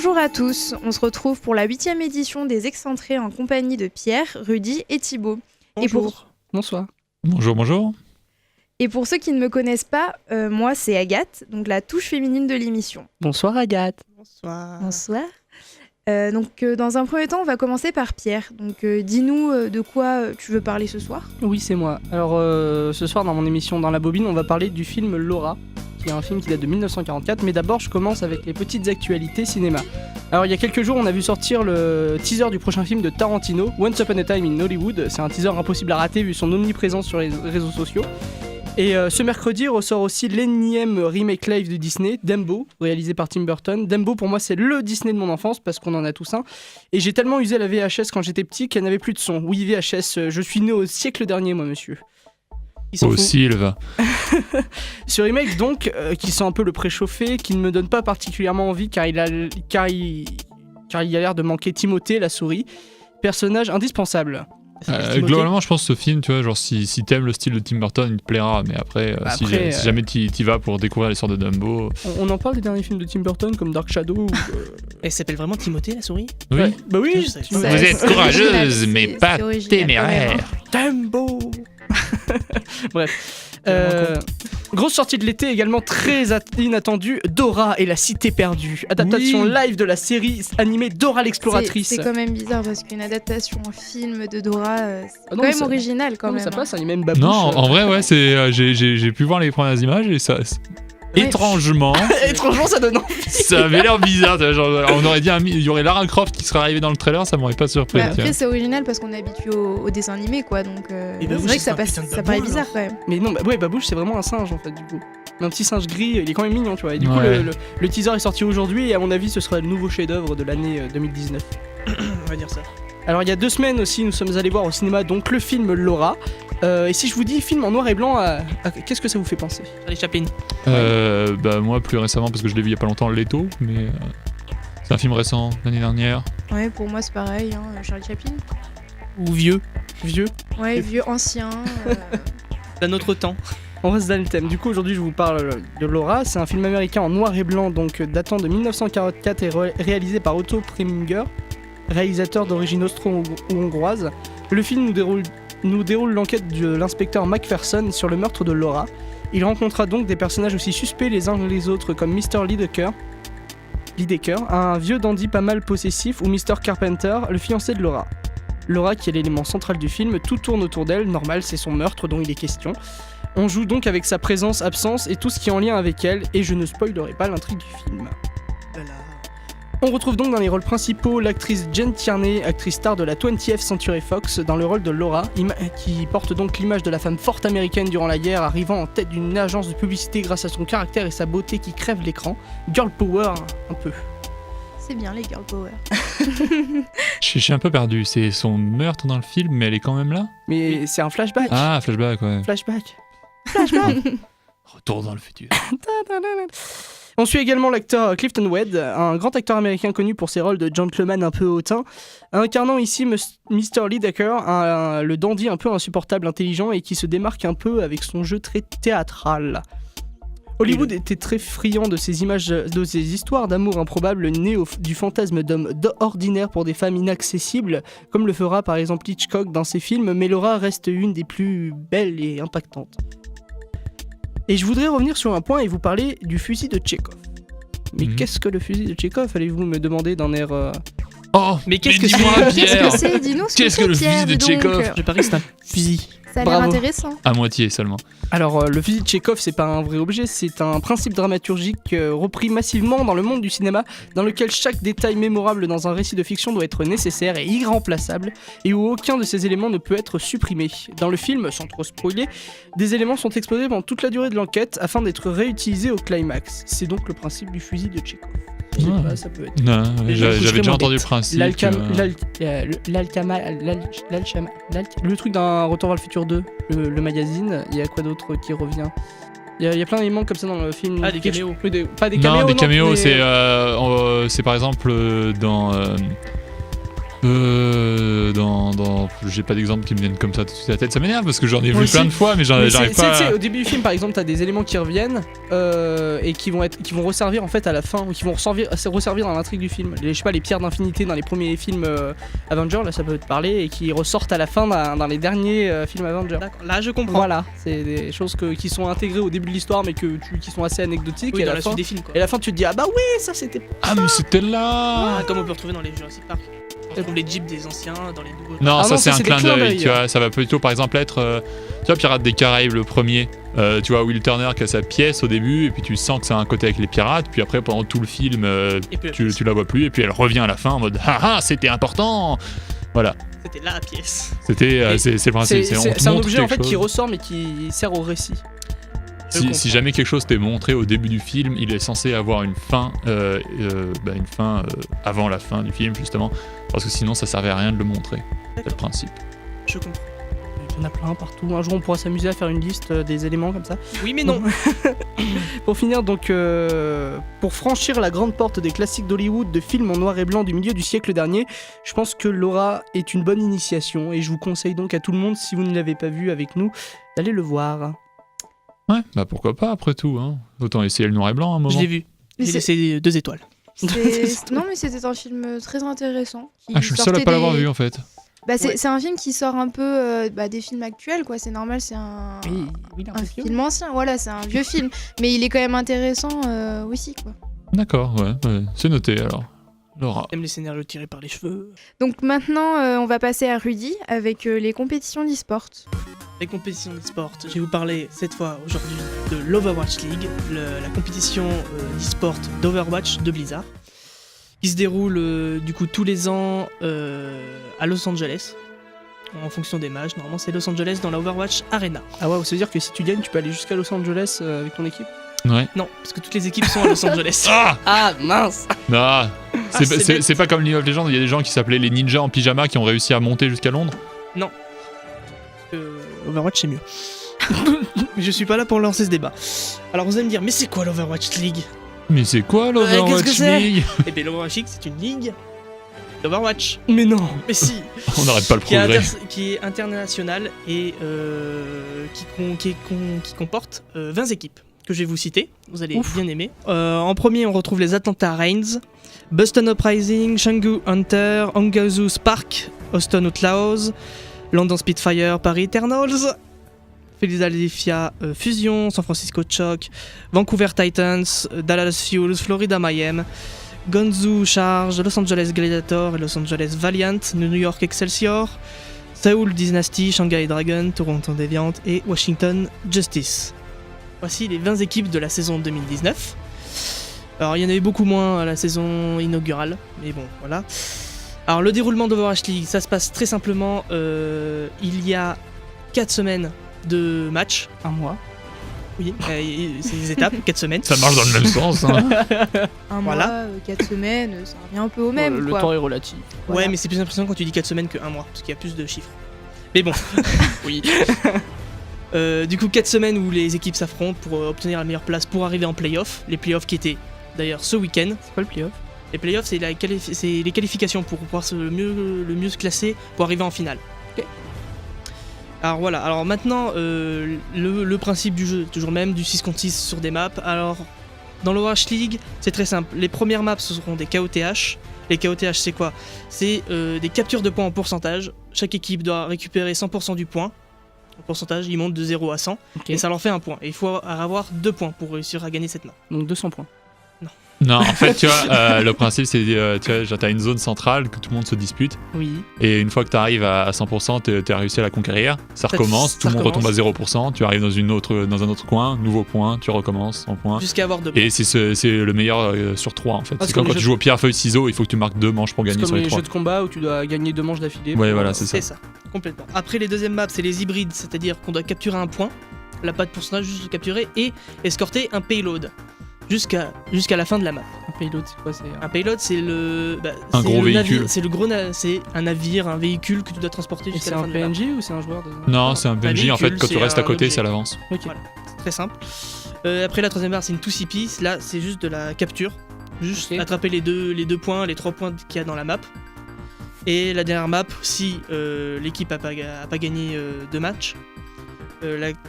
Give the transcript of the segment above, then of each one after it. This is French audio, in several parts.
Bonjour à tous, on se retrouve pour la 8e édition des Excentrés en compagnie de Pierre, Rudy et Thibaut. Bonjour. Bonsoir. Bonjour. Et pour ceux qui ne me connaissent pas, moi c'est Agathe, donc la touche féminine de l'émission. Bonsoir Agathe. Bonsoir. Dans un premier temps, on va commencer par Pierre. Donc dis-nous de quoi tu veux parler ce soir. Oui, c'est moi. Alors ce soir dans mon émission Dans la bobine, on va parler du film Laura, qui est un film qui date de 1944, mais d'abord je commence avec les petites actualités cinéma. Alors il y a quelques jours on a vu sortir le teaser du prochain film de Tarantino, Once Upon a Time in Hollywood. C'est un teaser impossible à rater vu son omniprésence sur les réseaux sociaux. Et ce mercredi ressort aussi l'énième remake live de Disney, Dumbo, réalisé par Tim Burton. Dumbo pour moi c'est le Disney de mon enfance parce qu'on en a tous un. Et j'ai tellement usé la VHS quand j'étais petit qu'elle n'avait plus de son. Oui VHS, je suis né au siècle dernier moi monsieur. Sylve. Ce remake donc, qui sent un peu le préchauffé, qui ne me donne pas particulièrement envie car il a l'air de manquer Timothée, la souris, personnage indispensable. Globalement, je pense que ce film, tu vois, genre si t'aimes le style de Tim Burton, il te plaira, mais après si jamais t'y vas pour découvrir l'histoire de Dumbo. On en parle des derniers films de Tim Burton comme Dark Shadow. Elle s'appelle vraiment Timothée, la souris ? Oui. Ouais. Bah oui. Vous êtes courageuse, mais pas téméraire. Dumbo. Bref. Grosse sortie de l'été également très inattendue, Dora et la cité perdue, adaptation live de la série animée Dora l'exploratrice. C'est quand même bizarre parce qu'une adaptation en film de Dora, c'est quand même original quand même. Ça passe, il y a même Babouche. Non, en vrai ouais, c'est j'ai pu voir les premières images et ça. Étrangement, ça donne envie. Ça avait l'air bizarre. Genre, on aurait dit il y aurait Lara Croft qui serait arrivée dans le trailer, ça m'aurait pas surpris. Après, c'est original parce qu'on est habitué au dessin animé, quoi. Donc, c'est vrai que ça paraît bizarre quand même. Mais non, Babouche, c'est vraiment un singe en fait, du coup. Un petit singe gris, il est quand même mignon, tu vois. Et du coup, le teaser est sorti aujourd'hui et à mon avis, ce sera le nouveau chef-d'œuvre de l'année 2019. On va dire ça. Alors, il y a 2 semaines aussi, nous sommes allés voir au cinéma donc le film Laura. Et si je vous dis film en noir et blanc, qu'est-ce que ça vous fait penser ? Charlie Chaplin. Bah moi plus récemment parce que je l'ai vu il y a pas longtemps, Leto, mais c'est un film récent l'année dernière. Ouais, pour moi c'est pareil, Charlie Chaplin. Ou vieux. Ouais, vieux, ancien. D'un autre temps. On reste dans le thème. Du coup aujourd'hui je vous parle de Laura. C'est un film américain en noir et blanc, donc datant de 1944 et réalisé par Otto Preminger, réalisateur d'origine austro-hongroise. Le film nous déroule l'enquête de l'inspecteur Macpherson sur le meurtre de Laura. Il rencontra donc des personnages aussi suspects les uns que les autres comme Mr. Lidecker, un vieux dandy pas mal possessif, ou Mr. Carpenter, le fiancé de Laura. Laura qui est l'élément central du film, tout tourne autour d'elle, normal c'est son meurtre dont il est question. On joue donc avec sa présence, absence et tout ce qui est en lien avec elle, et je ne spoilerai pas l'intrigue du film. Voilà. On retrouve donc dans les rôles principaux l'actrice Jen Tierney, actrice star de la 20th Century Fox, dans le rôle de Laura, qui porte donc l'image de la femme forte américaine durant la guerre, arrivant en tête d'une agence de publicité grâce à son caractère et sa beauté qui crèvent l'écran. Girl power, un peu. C'est bien les girl power. Je suis un peu perdu, c'est son meurtre dans le film, mais elle est quand même là ? Mais c'est un flashback. Ah, flashback, ouais. Flashback. Retour dans le futur. On suit également l'acteur Clifton Webb, un grand acteur américain connu pour ses rôles de gentleman un peu hautain, incarnant ici Mr. Lidecker, le dandy un peu insupportable, intelligent et qui se démarque un peu avec son jeu très théâtral. Hollywood était très friand de ces images, de ces histoires d'amour improbables nées du fantasme d'hommes ordinaires pour des femmes inaccessibles, comme le fera par exemple Hitchcock dans ses films, mais Laura reste une des plus belles et impactantes. Et je voudrais revenir sur un point et vous parler du fusil de Tchekhov. Mais qu'est-ce que le fusil de Tchekhov, allez-vous me demander d'un air... Oh, mais qu'est-ce que dis-moi, Qu'est-ce Pierre, que c'est ? Dis-nous ce qu'est-ce que le fusil de Tchekhov ? Je parie que c'est un fusil. Ça a l'air Bravo. intéressant. À moitié seulement. Alors, le fusil de Tchekhov, c'est pas un vrai objet, c'est un principe dramaturgique repris massivement dans le monde du cinéma, dans lequel chaque détail mémorable dans un récit de fiction doit être nécessaire et irremplaçable, et où aucun de ces éléments ne peut être supprimé. Dans le film, sans trop spoiler, des éléments sont exposés pendant toute la durée de l'enquête afin d'être réutilisés au climax. C'est donc le principe du fusil de Tchekhov. Je sais pas, ça peut être... Non, j'avais déjà entendu le principe. Le truc d'un Retour vers le futur 2, le magazine, il y a quoi d'autre qui revient ? Il y a plein d'éléments comme ça dans le film. Ah, des caméos. Pas des caméos, non, des caméos, mais... c'est par exemple dans J'ai pas d'exemple qui me viennent comme ça tout de suite à la tête. Ça m'énerve parce que j'en ai vu aussi. plein de fois, mais j'arrive pas. Au début du film, par exemple, t'as des éléments qui reviennent et qui vont resservir en fait à la fin, ou qui vont resservir dans l'intrigue du film. Je sais pas, les pierres d'infinité dans les premiers films Avengers, là ça peut te parler, et qui ressortent à la fin dans les derniers films Avengers. D'accord, là je comprends. Voilà, c'est des choses qui sont intégrées au début de l'histoire, mais qui sont assez anecdotiques. Oui, et dans à la la fin, suite des films quoi. et à la fin, tu te dis ah bah oui, ça c'était. Ah, mais c'était là. Ah, comme on peut retrouver dans les Jurassic Park. On retrouve les jeeps des anciens, dans les nouveaux. Non, Ah ça non, c'est ça, un c'est des clin clins d'œil, d'œil. tu vois. Ça va plutôt par exemple être, tu vois, Pirates des Caraïbes le premier. Tu vois Will Turner qui a sa pièce au début, et puis tu sens que c'est un côté avec les pirates, puis après pendant tout le film, Et puis, tu la vois plus, et puis elle revient à la fin en mode ah c'était important. Voilà, c'était la pièce. c'était c'est le principe. C'est on te un montre objet en quelque fait qui chose. ressort mais qui sert au récit. Si jamais quelque chose t'est montré au début du film, il est censé avoir une fin, avant la fin du film justement, parce que sinon ça servait à rien de le montrer. C'est le principe. Je comprends. Il y en a plein partout. Un jour on pourra s'amuser à faire une liste des éléments comme ça. Oui mais non. Pour finir donc, pour franchir la grande porte des classiques d'Hollywood de films en noir et blanc du milieu du siècle dernier, je pense que Laura est une bonne initiation, et je vous conseille donc à tout le monde, si vous ne l'avez pas vu avec nous, d'aller le voir. Ouais, bah pourquoi pas après tout, hein. Autant essayer le noir et blanc à un moment. Je l'ai vu. Mais J'ai c'est- laissé 2 étoiles. Non, mais c'était un film très intéressant. qui Ah, je suis le seul à sortait pas l'avoir des- vu en fait. Bah, c'est Ouais. c'est un film qui sort un peu des films actuels, quoi. C'est normal, c'est un Un film ancien. Voilà, c'est un vieux film. Mais il est quand même intéressant aussi, quoi. D'accord, ouais, c'est noté alors. Laura. J'aime les scénarios tirés par les cheveux. Donc maintenant, on va passer à Rudy avec les compétitions d'e-sport. Les compétitions d'e-sport. Je vais vous parler cette fois aujourd'hui de l'Overwatch League, la compétition d'e-sport d'Overwatch de Blizzard, qui se déroule du coup tous les ans à Los Angeles. En fonction des matchs, normalement c'est Los Angeles dans la Overwatch Arena. Ah ouais, ça veut dire que si tu gagnes, tu peux aller jusqu'à Los Angeles avec ton équipe. Ouais. Non, parce que toutes les équipes sont à Los Angeles. Ah Ah mince. Non, c'est bête. c'est pas comme League of Legends, il y a des gens qui s'appelaient les ninjas en pyjama qui ont réussi à monter jusqu'à Londres. Overwatch c'est mieux. Mais je suis pas là pour lancer ce débat. Alors vous allez me dire, mais c'est quoi l'Overwatch League? Mais c'est quoi qu'est-ce que l'Overwatch c'est League? Eh bien l'Overwatch League c'est une ligue d'Overwatch. Mais non. Mais si, On n'arrête pas le qui est, progrès. qui est international et qui comporte 20 équipes que je vais vous citer, vous allez Ouf. bien aimer. En premier, on retrouve les Atlanta Reigns, Boston Uprising, Chengdu Hunter, Hangzhou Spark, Houston Outlaws, London Spitfire, Paris Eternals, Philadelphia Fusion, San Francisco Shock, Vancouver Titans, Dallas Fuels, Florida Mayhem, Gonzu Charge, Los Angeles Gladiator et Los Angeles Valiant, New York Excelsior, Seoul Dynasty, Shanghai Dragon, Toronto Deviant et Washington Justice. Voici les 20 équipes de la saison 2019. Alors il y en avait beaucoup moins à la saison inaugurale, mais bon voilà. Alors le déroulement d'Overwatch League, ça se passe très simplement, il y a 4 semaines de match. Un mois. Oui, c'est des étapes, 4 semaines. Ça marche dans le même sens. Hein. Un Voilà. mois, 4 semaines, ça revient un peu au même, le quoi. temps est relatif. Voilà. Ouais, mais c'est plus impressionnant quand tu dis 4 semaines que 1 mois, parce qu'il y a plus de chiffres. Mais bon, oui. Du coup, 4 semaines où les équipes s'affrontent pour obtenir la meilleure place pour arriver en playoff. Les playoffs qui étaient d'ailleurs ce week-end. C'est quoi le playoff? Les playoffs, c'est les qualifications pour pouvoir le mieux se classer pour arriver en finale. Ok. Alors voilà, alors maintenant, le principe du jeu, toujours le même, du 6 contre 6 sur des maps. Alors, dans l'Overwatch League, c'est très simple. Les premières maps, ce seront des KOTH. Les KOTH, c'est quoi? C'est des captures de points en pourcentage. Chaque équipe doit récupérer 100% du point. En pourcentage, ils montent de 0 à 100. Ok. Et ça leur fait 1 point. Et il faut avoir 2 points pour réussir à gagner cette map. Donc 200 points. Non, en fait, tu vois, le principe, c'est tu vois, genre, t'as une zone centrale que tout le monde se dispute. Oui. Et une fois que tu arrives à 100%, t'as réussi à la conquérir. Ça recommence, tout le monde retombe à 0%. Tu arrives dans un autre coin, nouveau point, tu recommences en point. Jusqu'à avoir 2 points. Et c'est le meilleur sur 3 en fait. Ah, C'est c'est comme comme quand les tu joues au pierre, feuille, ciseaux, il faut que tu marques 2 manches pour C'est gagner comme sur les les 3. jeux de combat où tu dois gagner 2 manches d'affilée. Ouais, pour- voilà, c'est ça. C'est ça, complètement. Après, les deuxièmes maps, c'est les hybrides, c'est-à-dire qu'on doit capturer un point, la patte pourcentage, juste le capturer, et escorter un payload jusqu'à la fin de la map. Un payload, c'est quoi? C'est Un payload, c'est le. Un c'est gros le véhicule. navire- C'est le gros. C'est un navire, un véhicule que tu dois transporter Et jusqu'à c'est la un fin de la map. PNJ ou c'est un joueur de... Non, c'est un PNJ en fait, véhicule, quand tu c'est restes à un côté, objet. c'est à l'avance. Ok. Voilà. C'est très simple. Après, la troisième barre, c'est une 2CP. Là, c'est juste de la capture. Juste Ok. attraper les deux points, les 3 points qu'il y a dans la map. Et la dernière map, si l'équipe a pas gagné 2 matchs,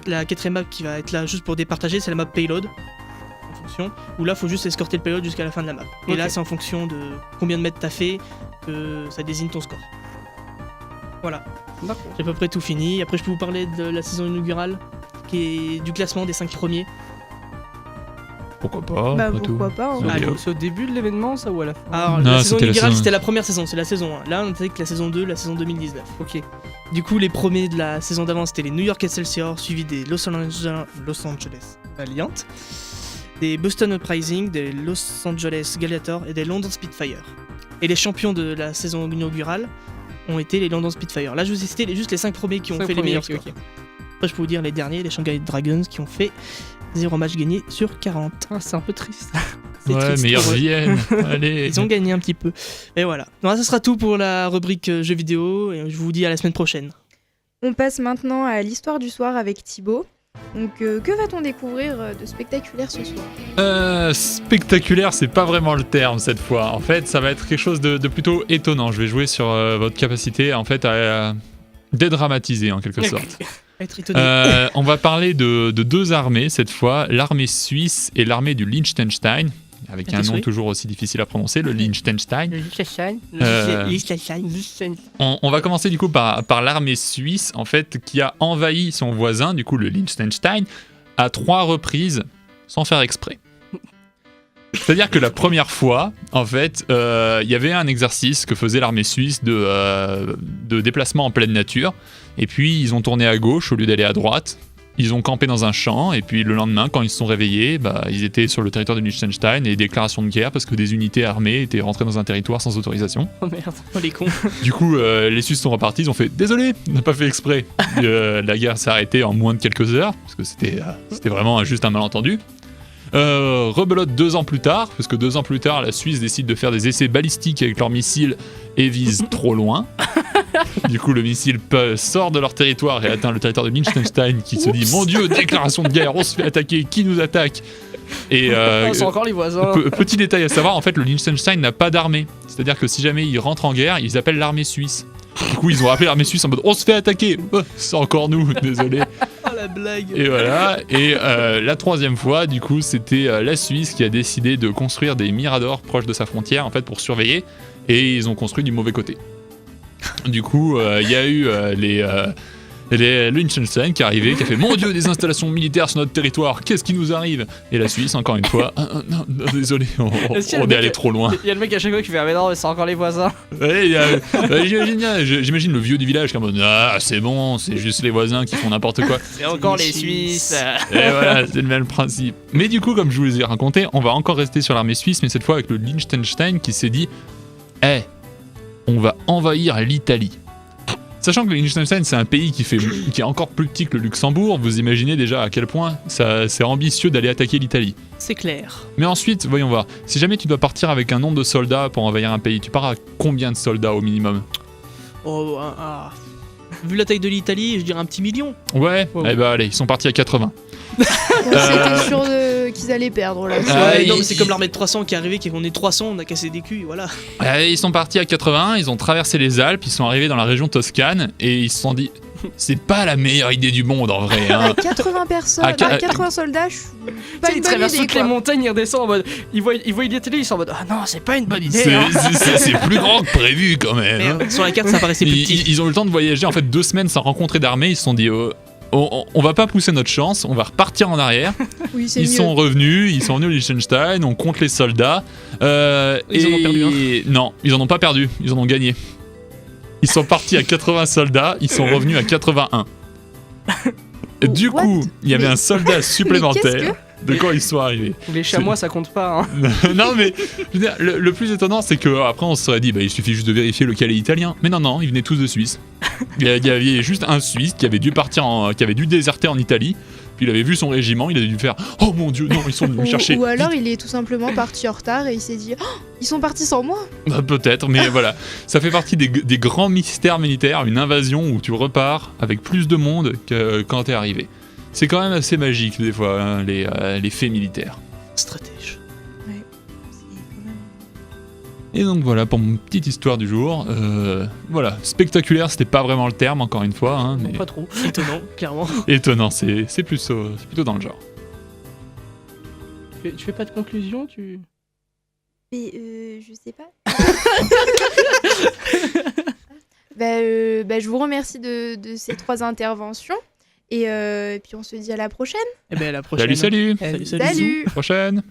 la quatrième map qui va être là juste pour départager, c'est la map payload. En fonction, où là, faut juste escorter le payload jusqu'à la fin de la map. Et Ok. là, c'est en fonction de combien de mètres t'as fait que ça désigne ton score. Voilà, D'accord. j'ai à peu près tout fini. Après, je peux vous parler de la saison inaugurale, qui est du classement des 5 premiers. Pourquoi pas Bah après tout. pourquoi pas. hein. Ça- Allez, c'est au début de l'événement, ça, ou à la fin? Alors, Non, la saison c'était la inaugurale, saison- c'était la première saison, c'est la saison 1. Là, on était avec la saison 2, la saison 2019. Ok. Du coup, les premiers de la saison d'avant, c'était les New York Excelsior, suivis des Los Angeles Valiant, des Boston Uprising, des Los Angeles Gladiators et des London Spitfire. Et les champions de la saison inaugurale ont été les London Spitfire. Là, je vous ai cité juste les 5 premiers qui ont Cinq fait premiers, les meilleurs ok, scores. Après, je peux vous dire les derniers, les Shanghai Dragons, qui ont fait 0 match gagné sur 40. Ah, c'est un peu triste. C'est Ouais, triste mais ils pour eux. reviennent. Allez. Ils ont gagné un petit peu. Et voilà. Donc, ça sera tout pour la rubrique jeux vidéo, et je vous dis à la semaine prochaine. On passe maintenant à l'histoire du soir avec Thibaut. Donc que va-t-on découvrir de spectaculaire ce soir? Spectaculaire, c'est pas vraiment le terme cette fois. En fait, ça va être quelque chose de plutôt étonnant. Je vais jouer sur votre capacité en fait à dédramatiser en quelque sorte. Être étonné. On va parler de 2 armées cette fois, l'armée suisse et l'armée du Liechtenstein, avec Ah, un t'es nom souris toujours aussi difficile à prononcer, le Liechtenstein. On va commencer du coup par l'armée suisse en fait qui a envahi son voisin, du coup le Liechtenstein, à 3 reprises sans faire exprès. C'est-à-dire que la première fois, en fait, il y avait un exercice que faisait l'armée suisse de déplacement en pleine nature. Et puis, ils ont tourné à gauche au lieu d'aller à droite. Ils ont campé dans un champ. Et puis, le lendemain, quand ils se sont réveillés, ils étaient sur le territoire de Liechtenstein et déclaration de guerre parce que des unités armées étaient rentrées dans un territoire sans autorisation. Oh merde. Oh les cons. Du coup, les Suisses sont repartis. Ils ont fait « Désolé, on n'a pas fait exprès ». La guerre s'est arrêtée en moins de quelques heures parce que c'était vraiment juste un malentendu. Rebelote 2 ans plus tard, parce que 2 ans plus tard, la Suisse décide de faire des essais balistiques avec leurs missiles et vise trop loin. Du coup, le missile sort de leur territoire et atteint le territoire de Liechtenstein qui se dit « Mon Dieu, déclaration de guerre, on se fait attaquer, qui nous attaque ?» Et C'est encore les voisins. petit détail à savoir, en fait, le Liechtenstein n'a pas d'armée. C'est-à-dire que si jamais ils rentrent en guerre, ils appellent l'armée suisse. Du coup, ils ont appelé l'armée suisse en mode « On se fait attaquer !» C'est encore nous, désolé. Oh la blague. Et voilà, et la 3e fois, du coup, c'était la Suisse qui a décidé de construire des miradors proches de sa frontière, en fait, pour surveiller, et ils ont construit du mauvais côté. Du coup, il y a eu les Liechtenstein qui est arrivé, qui a fait « Mon Dieu, des installations militaires sur notre territoire, qu'est-ce qui nous arrive ?» Et la Suisse, encore une fois, « Non, désolé, on Est-ce qu'il y a le est mec- allé trop loin. » Il y a le mec à chaque fois qui fait ah mais non mais c'est encore les voisins. Ouais, j'imagine le vieux du village qui est en mode « Ah, c'est bon, c'est juste les voisins qui font n'importe quoi. » C'est encore les les Suisses. Et voilà, c'est le même principe. Mais du coup, comme je vous les ai raconté, on va encore rester sur l'armée suisse, mais cette fois avec le Liechtenstein qui s'est dit on va envahir l'Italie. Sachant que le Liechtenstein, c'est un pays qui est encore plus petit que le Luxembourg, vous imaginez déjà à quel point c'est ambitieux d'aller attaquer l'Italie. C'est clair. Mais ensuite, voyons voir, si jamais tu dois partir avec un nombre de soldats pour envahir un pays, tu pars à combien de soldats au minimum? Oh, vu la taille de l'Italie, je dirais un petit million. Ouais, Oh. eh ben allez, ils sont partis à 80. On s'était sûr qu'ils allaient perdre là. Ouais, non, ils- mais c'est comme l'armée de 300 qui est arrivée, on est 300, on a cassé des culs, et voilà. Ils sont partis à 80, ils ont traversé les Alpes, ils sont arrivés dans la région Toscane et ils se sont dit c'est pas la meilleure idée du monde en vrai. À Hein. 80 personnes, Ah, à 80 soldats, je suis pas Il une bonne traverse idée toutes les quoi. montagnes, il redescend en mode. Il voit l'Italie, ils sont en mode ah non, c'est pas une bonne idée. C'est hein. c'est plus grand que prévu quand même. hein. Merde, sur la carte, ça paraissait plus petit. Ils ont eu le temps de voyager en fait 2 semaines sans rencontrer d'armée, ils se sont dit on va pas pousser notre chance, on va repartir en arrière. Oui, c'est Ils mieux. sont revenus, ils sont venus au Liechtenstein, on compte les soldats. Ils en ont perdu un. Non, ils en ont pas perdu, ils en ont gagné. Ils sont partis à 80 soldats, ils sont revenus à 81. Du What? coup, il y avait Mais- un soldat supplémentaire de quand ils sont arrivés. Les chamois, ça compte pas. Hein. Non mais je veux dire, le plus étonnant c'est que après on se serait dit il suffit juste de vérifier lequel est italien. Mais non, ils venaient tous de Suisse. Il y avait juste un Suisse qui avait dû qui avait dû déserter en Italie. Puis il avait vu son régiment, il a dû faire oh mon dieu non ils sont venus me chercher. Ou alors il est tout simplement parti en retard et il s'est dit oh, ils sont partis sans moi. Peut-être, mais voilà, ça fait partie des grands mystères militaires, une invasion où tu repars avec plus de monde que quand t'es arrivé. C'est quand même assez magique des fois, hein, les faits militaires. Stratège. C'est quand même Et donc voilà pour mon petite histoire du jour. Voilà, spectaculaire, c'était pas vraiment le terme encore une fois, hein, mais Pas trop. Étonnant, clairement. étonnant, c'est plutôt dans le genre. Tu fais pas de conclusion, tu... Mais je sais pas. Je vous remercie de ces 3 interventions. Et puis on se dit à la prochaine. Eh ben à la prochaine. Salut. Salut. Salut. Prochaine.